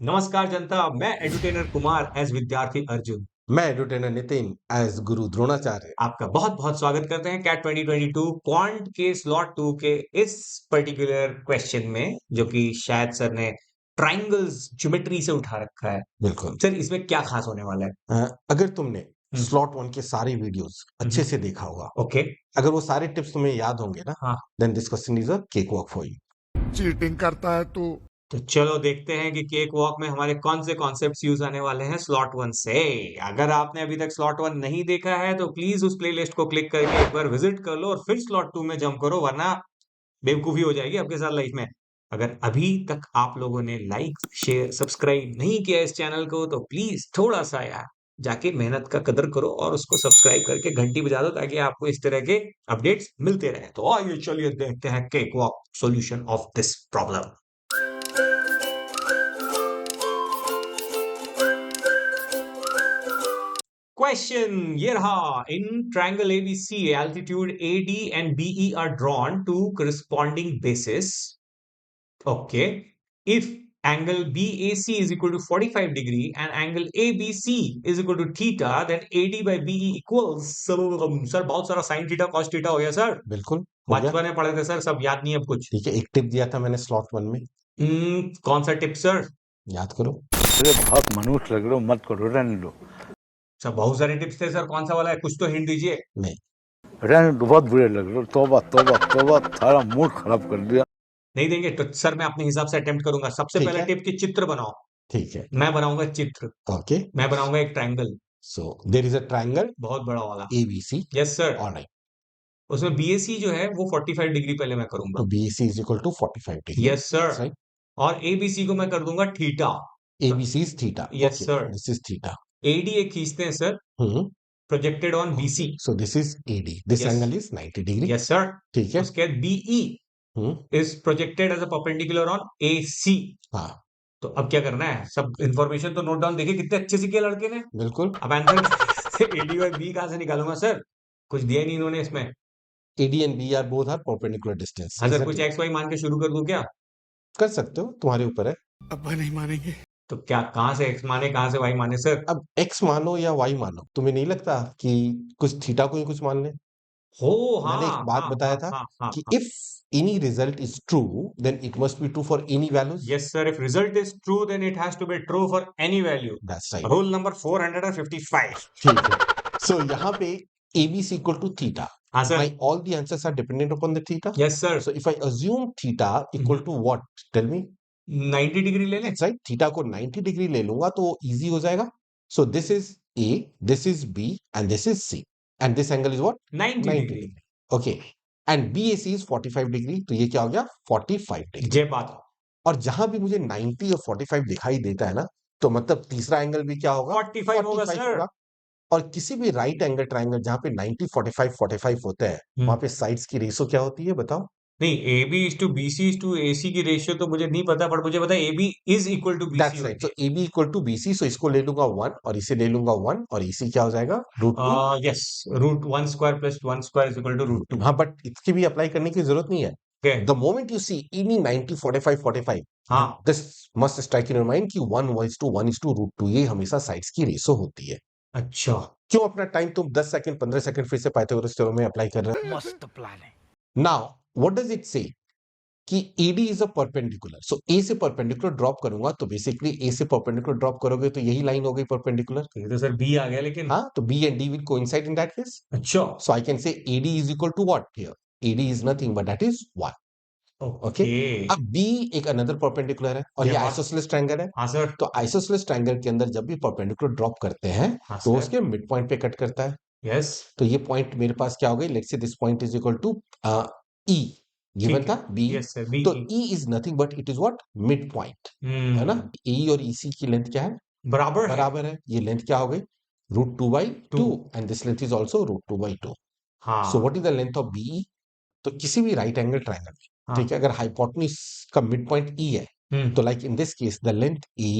नमस्कार जनता, मैं एडुटेनर कुमार एज विद्यार्थी अर्जुन मैं एडुटेनर नितिन एज गुरु द्रोणाचार्य आपका बहुत बहुत स्वागत करते हैं कैट 2022 क्वांट के स्लॉट 2 के इस पर्टिकुलर क्वेश्चन में, जो कि शायद सर ने ट्राइंगल्स ज्योमेट्री से उठा रखा है। बिल्कुल। सर इसमें क्या खास होने वाला है? अगर तुमने हम्म, स्लॉट वन के सारे वीडियोस अच्छे से देखा होगा, ओके। अगर वो सारे टिप्स तुम्हें याद होंगे ना, हाँ, then this question is a cake walk for you. Cheating करता है तू। तो चलो देखते हैं कि केक वॉक में हमारे कौन से कॉन्सेप्ट्स यूज आने वाले हैं स्लॉट वन से। अगर आपने अभी तक स्लॉट वन नहीं देखा है तो प्लीज उस प्लेलिस्ट को क्लिक करके एक बार विजिट कर लो और फिर स्लॉट टू में जंप करो, वरना बेवकूफी हो जाएगी आपके साथ लाइफ में। अगर अभी तक आप लोगों ने लाइक शेयर सब्सक्राइब नहीं किया इस चैनल को तो प्लीज थोड़ा सा यार जाके मेहनत का कदर करो और उसको सब्सक्राइब करके घंटी बजा दो, ताकि आपको इस तरह के अपडेट्स मिलते रहे। तो आइए चलिए देखते हैं cake walk solution of this problem. Question ये रहा। In triangle ABC, altitude AD and BE are drawn to corresponding bases. Okay. If angle BAC is equal to 45 degree and angle ABC is equal to theta, then AD by BE equals sir बहुत सारा sin theta cos theta हो गया sir. बिल्कुल हो गया। बचपन में पढ़े थे सर, सब याद नहीं है अब कुछ। ठीक है, एक टिप दिया था मैंने स्लॉट वन में, कौन सा टिप सर? याद करो। अरे बहुत मनुष्य लग रहे हो, मत करो, रहने दो। सर बहुत सारे टिप्स थे सर, कौन सा वाला है? कुछ तो हिंट दीजिए। नहीं, रहने दो, बहुत बुरे लग रहे हो। तौबा तौबा तौबा, सारा मूड खराब कर दिया। नहीं देंगे तो सर मैं अपने हिसाब से अटेम्प्ट करूंगा। सबसे ठीक पहले है। टिप की चित्र बनाओ। ठीक है, मैं बनाऊंगा चित्र। ओके। मैं बनाऊंगा एक triangle, so there is a triangle बहुत बड़ा वाला। ABC। Yes sir. ऑलराइट, उसमें BAC जो है वो 45 डिग्री पहले मैं करूंगा। तो BC is equal to 45 degree. Yes sir. Right. और ABC को मैं कर दूंगा theta. ABC is theta. Yes okay, sir. This is theta. AD एक खींचते हैं sir, hmm. Projected on okay, BC। So this is AD, this yes. Angle is 90 degree. Yes sir. ठीक है। उसके बाद BE hmm. Is projected as a perpendicular on AC। हाँ, तो अब क्या करना है? सब इंफॉर्मेशन तो नोट डाउन, देखिए कितने अच्छे से किया लड़के ने। बिल्कुल। अब आंसर AD और B कहां से निकालूंगा सर? कुछ दिया ही नहीं इन्होंने इसमें। AD and B are both are perpendicular distance, हाँ सर, isn't कुछ it? XY मान के शुरू कर दूं क्या? कर सकते हो, तुम्हारे ऊपर है। अब नहीं मानेंगे। तो क्या कहां से X माने कहां से Y माने सर? अब X मानो या Y मानो, तुम्हें नहीं लगता कि कुछ थीटा को ही कुछ मान ले? हो, मैंने एक हाँ बात हाँ बताया हाँ था हाँ हाँ कि हाँ। if any result is true, then it must be true for any values. Yes sir, if result is true then it has to be true for any value. That's right. Rule number 455. ठीक है। So यहाँ पे AB is equal to theta. हाँ sir. My all the answers are dependent upon the theta. Yes sir। So if I assume theta equal to what? Tell me. 90 degree ले लें। That's right. Theta को 90 degree ले लूंगा तो easy हो जाएगा. So this is A, this is B, and this is C. And this angle is what? 90 90 degree. degree. Okay. And BAC is 45 degree, तो ये क्या हो गया? 45 डिग्री. ये बात। और जहां भी मुझे 90 और 45 दिखाई देता है ना, तो मतलब तीसरा एंगल भी क्या होगा? 45 होगा 45 सर। होगा. और किसी भी राइट एंगल ट्राइंगल जहां पे 90 45 45 होता है, वहां पे साइड्स की रेशो क्या होती है बताओ? नहीं, AB is to BC is to AC की रेशियो तो मुझे नहीं पता, पर मुझे पता है AB is equal to BC that's right. होती सो AB इक्वल टू BC, सो इसको ले लूंगा 1 और इसे ले लूंगा 1 और इसी क्या हो जाएगा? रूट 2. है। Yes, root 1 square plus 1 square is equal to root 2। हाँ, बट इसकी भी अप्लाई करने की जरूरत नहीं है. Okay. The moment you see any 90 45 45, हाँ। This must strike in your mind कि 1 is to रूट 2, ये हमेशा साइड्स की रेशो होती है. अच्छा। क्यों अपना टाइम तुम 10 सेकंड 15 सेकंड फिर से पाइथागोरस थ्योरम में अप्लाई कर रहे हो? मस्त प्लान है। नाउ व्हाट डज इट से कि AD is a perpendicular. So A से परपेंडिकुलर ड्रॉप करूंगा तो बेसिकली A से परपेंडिकुलर ड्रॉप करोगे तो यही लाइन हो गई परपेंडिकुलर. तो ये तो सर B आ गया लेकिन। हाँ, तो B and D will coincide in that case. अच्छा। So I can say AD is equal to what here? AD is nothing but that is 1. Okay. Okay. अब B एक अनदर परपेंडिकुलर है और ये ये बात। आइसोसेलेस ट्रायंगल है. हाँ सर। तो आइसोसेलेस ट्रायंगल के अंदर जब भी परपेंडिकुलर ड्रॉप करते हैं हाँ तो सर। उसके मिड पॉइंट पे कट करता है. यस। तो ये पॉइंट मेरे पास क्या हो गई? Let's say this point is equal to E. Given ठीक था है। B. यस सर, तो BE। E is nothing but it is what? Mid point. है ना? E और EC की लेंथ क्या है? बराबर है। बराबर है. ये लेंथ क्या हो गई? Root 2 by 2 2। And this length is also root 2 by 2. So हाँ what is the length of BE? तो किसी भी राइट एंगल ट्रायंगल में, हाँ। ठीक है, अगर हाइपोटेन्यूज का मिड पॉइंट E है, तो like in this case the length E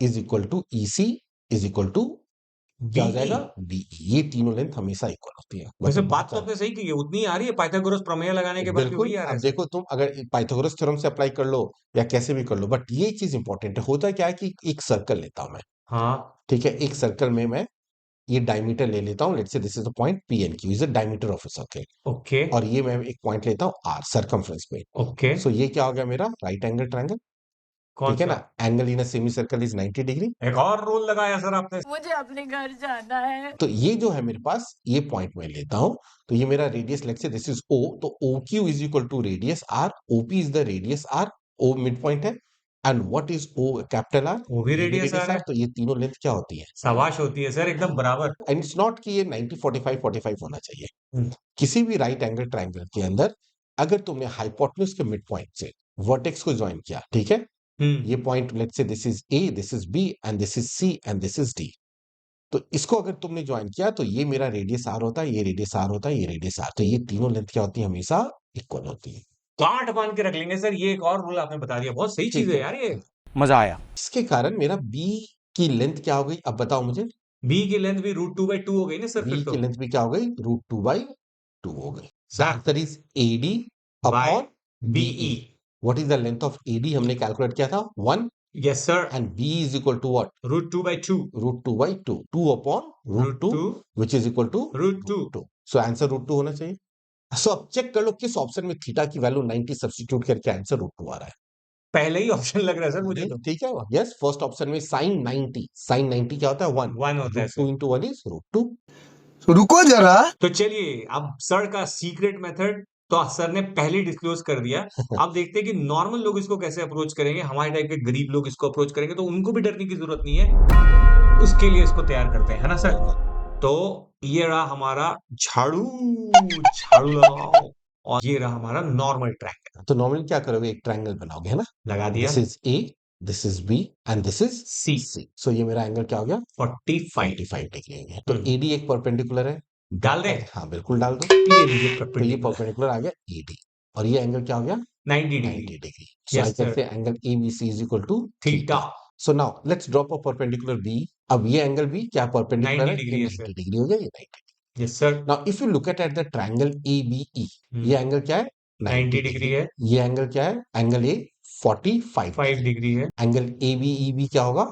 is equal to EC is equal to क्या हो BE जाएगा? BE। ये तीनों लेंथ हमेशा इक्वल होती है। वैसे बस बात तो आपने सही की है, उतनी आ रही है, पाइथागोरस प्रमेय लगाने के बाद भी बिल्कुल। वही आ रहा है अब सर। देखो तुम अगर पाइथागोरस थ्योरम से अप्लाई कर लो या कैसे भी कर लो, बट ये चीज इंपॉर्टेंट है। होता क्या है कि एक सर्कल लेता हूं मैं, हाँ, ठीक है? एक सर्कल में मैं ये डायमीटर ले लेता हूं। Let's say this is the point P and Q is the diameter of a circle. Okay, और ये मैं एक पॉइंट लेता हूं आर, सरकमफ्रेंस में। ओके, सो ये क्या हो गया मेरा? Right angle triangle. कौन ठीक है सा? ना? Angle in a semi circle is 90 degree. एक और रूल लगाया सर आपने। मुझे अपने घर जाना है। तो ये जो है मेरे पास, ये पॉइंट मैं लेता हूं। तो ये मेरा radius, let's say this is O, तो O Q is equal to radius R. OP is the radius R. O mid point है। And what is O capital R? वो भी ये भी रेडियस रेडियस आ आर। रहा है, तो ये तीनों लेंथ क्या होती है? शाबाश होती है सर, एकदम बराबर। एंड इट्स नॉट कि ये 90 45 45 होना चाहिए। हम्म, किसी भी राइट एंगल ट्रायंगल के अंदर अगर तुमने हाइपोटेन्यूज के मिड पॉइंट से वर्टेक्स को ज्वाइन किया, ठीक है? ये point let's say this is A, this is B and this is C and this is D. तो इसको अगर तुमने ज्वाइन किया तो ये मेरा रेडियस आर होता है, ये रेडियस आर होता है, ये रेडियस आर। तो ये तीनों लेंथ क्या होती है? हमेशा इक्वल होती है। गांठ बांध के रख लेंगे सर, ये एक और रूल आपने बता दिया, बहुत सही चीज ठीक है है। यार ये। मजा आया। इसके कारण मेरा बी की लेंथ क्या हो गई? अब बताओ मुझे। बी की लेंथ भी √2/2 हो गई ना सर, बी फिर की तो लेंथ भी क्या हो गई? √2/2 हो गई। Sir answer is AD by upon BE। BE. What is the length of AD? हमने कैलकुलेट किया था 1। Yes sir, and B is equal to what? √2/2, √2/2। 2 upon √2 √2, which is equal to √2। √2। So answer √2 होना चाहिए। सो अब चेक कर लो किस option में theta की वैल्यू 90 सब्स्टिट्यूट करके आंसर √2 आ रहा है। पहले ही ऑप्शन लग रहा है सर मुझे तो। ठीक है। यस, फर्स्ट ऑप्शन में साइन 90। साइन 90 क्या होता है? 1। 1 होता है √2 सर। Into 1 is √2। रुको जरा। तो चलिए, अब सर का सीक्रेट मेथड तो सर ने पहले डिस्क्लोज कर दिया। अब देखते हैं कि नॉर्मल लोग इसको कैसे अप्रोच करेंगे, हमारे टाइप के गरीब लोग इसको अप्रोच करेंगे तो उनको भी डरने की जरूरत नहीं है, उसके लिए इसको तैयार करते हैं, है ना सर? तो ये रहा हमारा झाड़ू, झाड़ू लगाओ, और ये रहा हमारा नॉर्मल ट्रैक। तो नॉर्मली क्या करोगे? एक ट्रायंगल बनाओगे, है ना? लगा दिया this is A, this is B and this is C, C. So ये मेरा एंगल क्या हो गया? 45 45 डिग्री हो गया। तो हम्म, एडी एक परपेंडिकुलर है। डाल दे, हाँ बिल्कुल डाल दो। ये लीजिए तो ये परपेंडिकुलर परपेंडिकुलर आ गया एडी। और ये एंगल क्या हो गया? 90 90 degree. Degree. So I yes can sir, say angle ABC is equal to theta theta. So now let's drop a perpendicular B. अब ये एंगल भी क्या परपेंडिकुलर 90 है? डिग्री ये है सर। 90 डिग्री हो गया, ये 90। Yes sir, now if you look at the triangle ABE, ये एंगल क्या है? 90 डिग्री है, ये एंगल क्या है? Angle A 45 5 degree. डिग्री है। एंगल एबीईबी क्या होगा?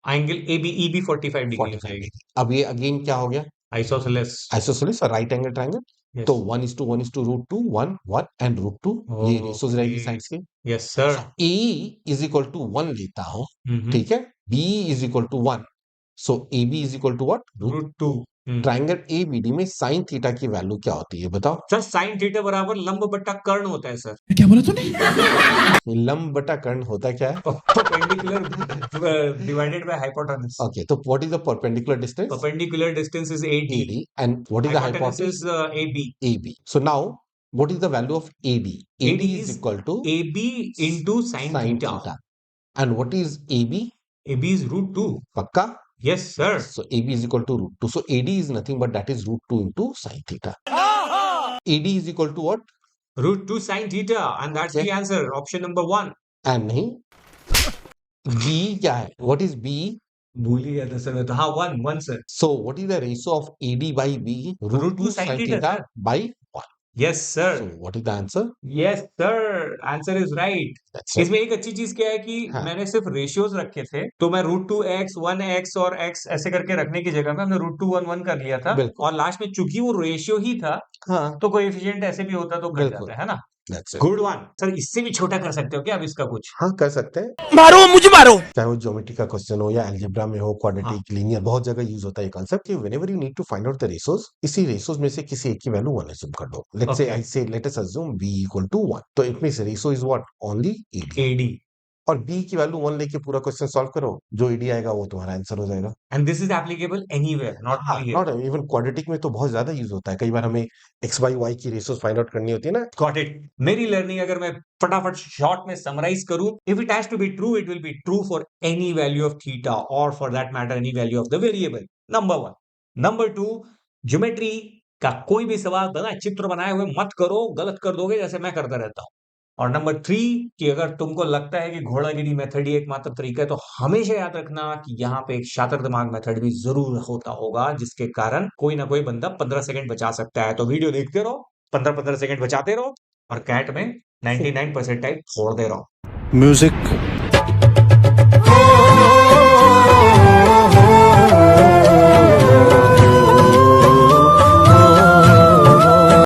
एंगल ABE भी 45 डिग्री हो 45 जाएगी। डिग्री। अब ये अगेन क्या हो गया? आइसोसेलेस। आइसोसेलेस और राइट एंगल ट्रायंगल। यस, तो 1:1 √2, 1 1 एंड √2, ये रेशियोज रहेगी ओके, साइड्स की। Yes sir. A is equal to 1 लेता हूं, हम्म, ठीक है? B is equal to 1। So A B is equal to what? √2। Triangle A B D में साइन थीटा की वैल्यू क्या होती है बताओ? सर साइन थीटा बराबर लंब बट्टा कर्ण होता है सर। क्या बोला तूने? लंब बटा कर्ण होता क्या है? Perpendicular divided by hypotenuse. Okay, तो what is the perpendicular distance? Perpendicular distance is AD, AD, and what is the hypotenuse hypotenuse? Is AB। AB. So now, what is the value of AD? AD is is equal to AB into sin sin theta। theta. And what is AB? AB is √2। Pakka? Yes sir। So AB is equal to √2. So AD is nothing but that is √2 into sin theta. AD is equal to what? √2 sin theta, and that's Okay. the answer, option number 1। And नहीं, B क्या है? What is B? भूल ही गया था sir मैं तो। हाँ, 1 sir. So what is the ratio of AD by B? √2 sin sin theta, theta sir। by 1. Yes sir. So what is the answer? Yes sir, answer is right. That's it. इसमें एक अच्छी चीज क्या है कि हाँ। मैंने सिर्फ रेशियोज रखे थे, तो मैं √2x 1x और x ऐसे करके रखने की जगह में हमने √2 1 1 कर लिया था, बिल्कुल। और लास्ट में चूंकि वो रेशियो ही था हाँ, तो कोएफिशिएंट ऐसे भी होता तो कट बिल्कुल। जाता है ना। that's it. Good one sir, इससे भी छोटा कर सकते हो क्या अब इसका कुछ? हाँ कर सकते हैं। मारो मुझे मारो। चाहे वो ज्योमेट्री का क्वेश्चन हो या अलजेब्रा में हो, हाँ। क्वाड्रेटिक, लीनियर, बहुत जगह यूज होता है ये कॉन्सेप्ट कि whenever you need to find out the ratios, इसी रेशियोज में से किसी एक की वैल्यू 1 अज्यूम कर दो। Let's say Okay. I say let us assume b equal to 1, तो it means ratio is what? Only ed। AD, और b की वैल्यू 1 लेके पूरा क्वेश्चन सॉल्व करो, जो ed आएगा वो तुम्हारा आंसर हो जाएगा। And this is applicable anywhere, not हाँ, ओनली नॉट इवन क्वाड्रेटिक में तो बहुत ज्यादा यूज होता है। कई बार हमें x by y की रेशियोज फाइंड आउट करनी होती है ना। Got it. मेरी लर्निंग अगर मैं फटाफट शॉर्ट में समराइज करूं, if it has to be true it will be true for any value of theta और for that matter any value of the variable. Number 1। Number 2, geometry का कोई भी सवाल बिना चित्र बनाए हुए मत करो, गलत कर दोगे जैसे मैं करता रहता हूं। और नंबर 3 कि अगर तुमको लगता है कि घोड़ागिरी मेथड ही एकमात्र तरीका है, तो हमेशा याद रखना कि यहाँ पे एक शातिर दिमाग मेथड भी जरूर होता होगा, जिसके कारण कोई ना कोई बंदा 15 सेकंड बचा सकता है। तो वीडियो देखते रहो, 15-15 सेकंड बचाते रहो और कैट में 99% टाइम फोड़ दे रहो। म्यूजिक